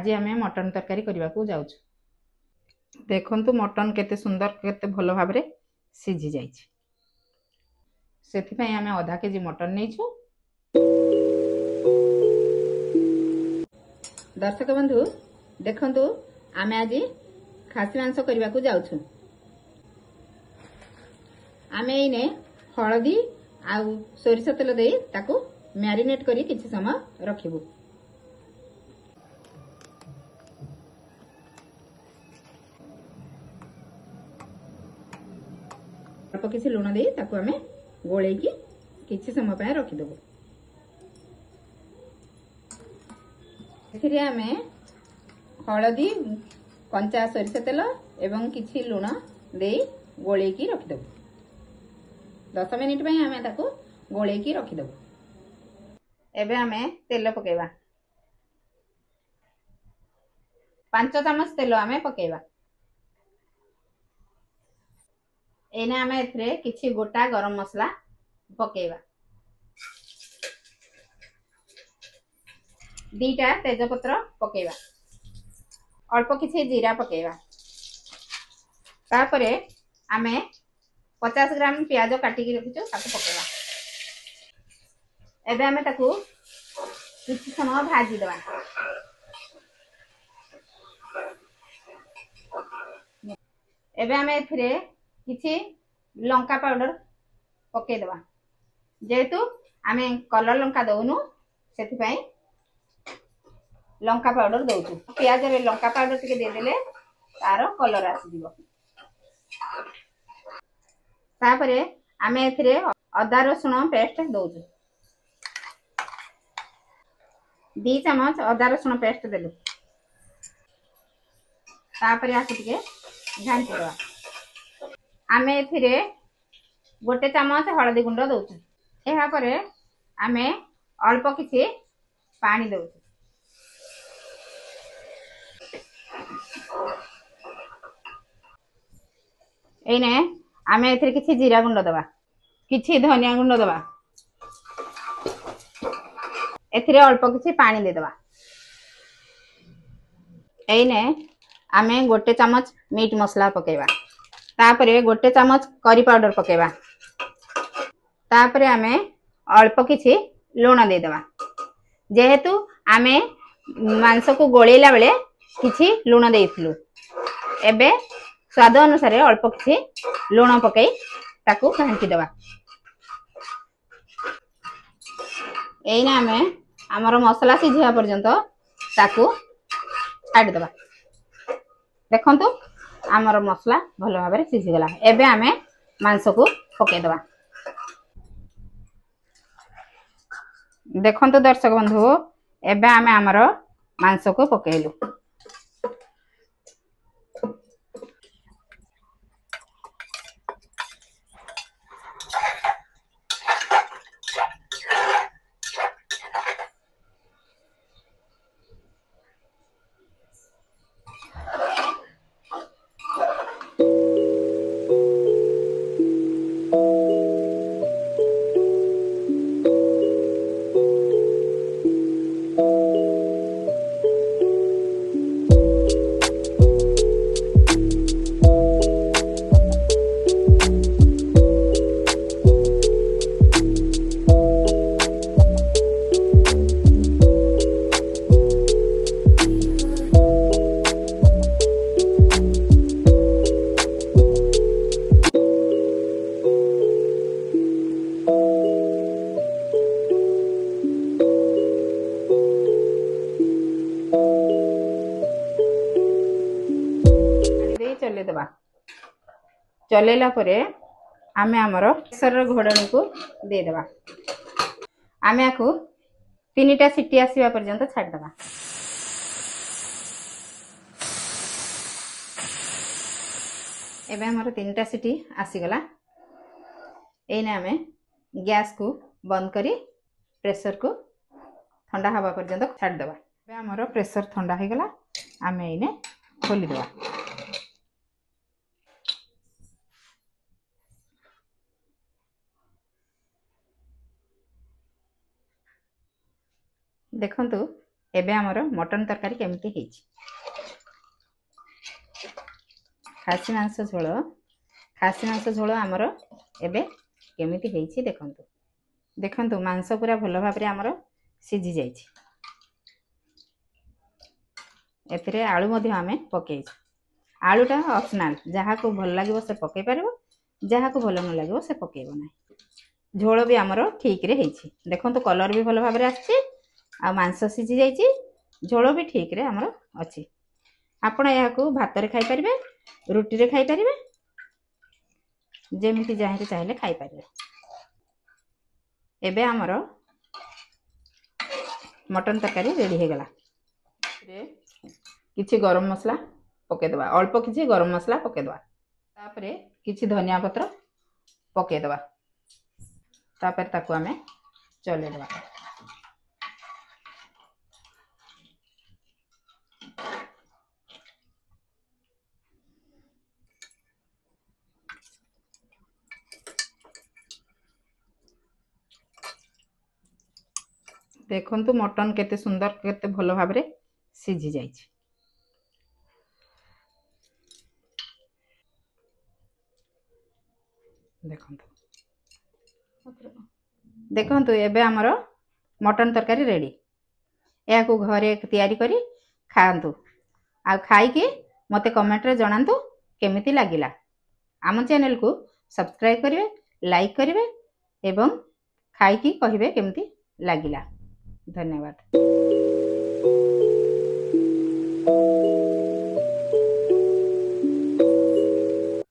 आज आम मटन तरकारी करने को जाऊँ। देखंतु मटन केते सुंदर केते भल भाव में सीझी जाइए। से आम आधा केजी मटन नहीं। दर्शक बंधु देखंतु आम आज खासी मांस करने को जाऊँ। आम एने हलदी आउ सोरिष तेल दे ताकू मैरिनेट करी किछि समय रखिबु। अल्प किसी लुण दे ताकू आम गोले की किछि समय पाए रखिदेबु। आम हलदी कंचा सोरिष तेल एवं किछि लुण दे गोले की रखिदेबु। 10 मिनिट में आम ताकू गोले की रखिदेबु। एबे आम तेल पकेबा 5 चामच तेल आम पकेबा। एने आम एथरे किछि गोटा गरम मसला पकेबा। 2टा तेजपत्र पकेबा। अल्प किछि जीरा पकेबा। तापरे आम 50 ग्राम प्याज काटिकी रखिछु ताकू पकेबा। एबे आम ताकू किछि समय भाजी देबा। एबे आम एथरे किछि लंका पाउडर पके देबा। जेहेतु आम कलर लंका दउनु सेति पई लंका पाउडर दउछु। प्याज रे लंका पाउडर टिके दे देले तारो कलर आसी दिबो। तापरे आम एथरे अदा रसुण पेस्ट दउछु। 2 चामच अदा रसुण पेस्ट देलु। तापरे आसी टिके घांटी देबा। आम एथिरे 1 चामच हलदी गुंड दउछु। एहा परे आमे अल्प किछि पानी दउछु। एने आमे एथिरे किछि जीरा गुंड दबा, किछि धनिया गुंड दबा। एथिरे अल्प किछि पानी दे दबा। एने आमे 1 चामच मीट मसला पकेबा। तापरे 1 चामच करी पाउडर पकेबा। तापरे आमे अल्प किछि लूण दे दबा। जेहेतु आमे मांस को गोलेला बेले किछि लूण देइथिलु। एबे स्वाद अनुसार अल्प किछि लूण पकई ताकू घांटी दबा। एइना आमे हमर मसला सिझिया पर्यंत ताकू छाडी दबा। देखंतु हमर मसला भलो भाबरे सिझि गला। एबे आमे मांस को पके दबा। देखंतु दर्शक बंधु एबे आमे हमर मांस को पकेलु। चले दबा। चलेला परे आमे हमर प्रेशर घोड़णी को दे दबा। आमे आकु 3टा सीटी आसीबा पर्यंत छाड़ दबा। एबे हमर 3टा सीटी आसी गला। एने आमे गैस को बंद करी प्रेशर को ठंडा हवा पर्यंत छाड़ दबा। एबे हमर प्रेशर ठंडा हो गला। आमे इने खोली दबा। देखंतु एबे हमर मटन तरकारी केमती हेछि खासी मांस झोल हमर एबे केमिति हेछि देखंतु देखंतु मांस पूरा भल भाबरे हमर सिझी जाइछि एथिरे आलू मध्ये आमे पकेइ आलूटा ऑप्शनल जहा को भल लागिवो से पकेइ परबो जहा को भल न लागिवो से पकेइबो नै झोल भी हमर ठीक रे हेछि देखंतु कलर भी भल भाबरे आछि आ मांस सिझी जाइछि झोल भी ठीक रे हमर अछि आपण या को भात रे खाइ परिबे रोटी रे खाइ परिबे जेमिति जाहि चाहिले खाइ परिबे एबे हमर मटन तरकारी रेडी हे गला किछि गरम मसला पके दबा अल्प किछि गरम मसला पके दबा तापरे किछि धनिया पत्र पके दबा तापर ताकू आमे चले दबा देखंतु मटन केते सुंदर केते भलो भाबरे सिझी जाइछि देखंतु एबे हमर मटन तरकारी रेडी या को घरे तैयारी करी खांतु आ खाई के मते कमेंट रे जणांतु केमिति लागिला आम चैनल को सब्सक्राइब करिवे लाइक करिवे एवं खाई की कहिवे केमिति लागिला धन्यवाद।